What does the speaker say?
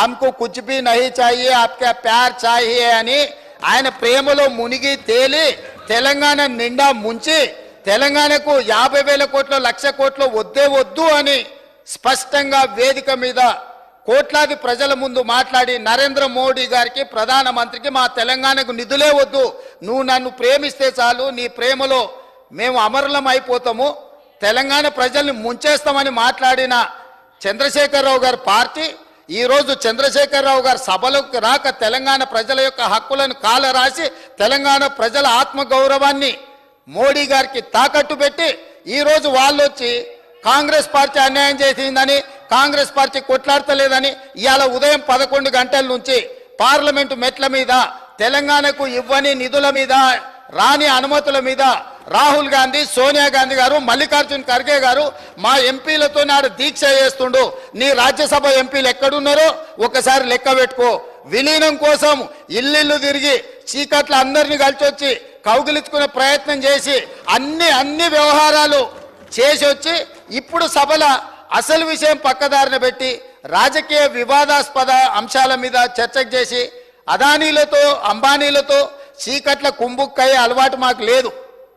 हमको कुछ भी नहीं चाहिए आपका प्यार चाहिए అని ఆయన ప్రేమలో మునిగి తేలి తెలంగాణ నిండా ముంచి తెలంగాణకు 50,000 కోట్ల లక్ష కోట్ల వద్దే వద్దు అని స్పష్టంగా వేదిక మీద కోట్లాది ప్రజల ముందు మాట్లాడి నరేంద్ర మోడీ గారికి ప్రధానమంత్రికి మా తెలంగాణకు నిధులే వద్దు, నువ్వు నన్ను ప్రేమిస్తే చాలు, నీ ప్రేమలో మేము అమరులం అయిపోతాము, తెలంగాణ ప్రజల్ని ముంచేస్తామని మాట్లాడిన చంద్రశేఖరరావు గారి పార్టీ ఈ రోజు చంద్రశేఖరరావు గారి సభలకు రాక తెలంగాణ ప్రజల యొక్క హక్కులను కాలరాసి తెలంగాణ ప్రజల ఆత్మ గౌరవాన్ని మోడీ గారికి తాకట్టు పెట్టి ఈ రోజు వాళ్ళు వచ్చి కాంగ్రెస్ పార్టీ అన్యాయం చేసిందని, కాంగ్రెస్ పార్టీ కొట్లాడతలేదని ఇవాళ ఉదయం 11 గంటల నుంచి పార్లమెంటు మెట్ల మీద తెలంగాణకు ఇవ్వని నిధుల మీద రాని అనుమతుల మీద రాహుల్ గాంధీ, సోనియా గాంధీ గారు, మల్లికార్జున్ ఖర్గే గారు మా ఎంపీలతో నాడు దీక్ష చేస్తుండు. నీ రాజ్యసభ ఎంపీలు ఎక్కడున్నారో ఒకసారి లెక్క పెట్టుకో. విలీనం కోసం ఇల్లు తిరిగి చీకట్ల అందరినీ కలిసి వచ్చి కౌగిలించుకునే ప్రయత్నం చేసి అన్ని వ్యవహారాలు చేసి వచ్చి ఇప్పుడు సభల అసలు విషయం పక్కదారిన పెట్టి రాజకీయ వివాదాస్పద అంశాల మీద చర్చకు చేసి అదానీలతో అంబానీలతో చీకట్ల కుంభుక్కయ్యే అలవాటు మాకు లేదు.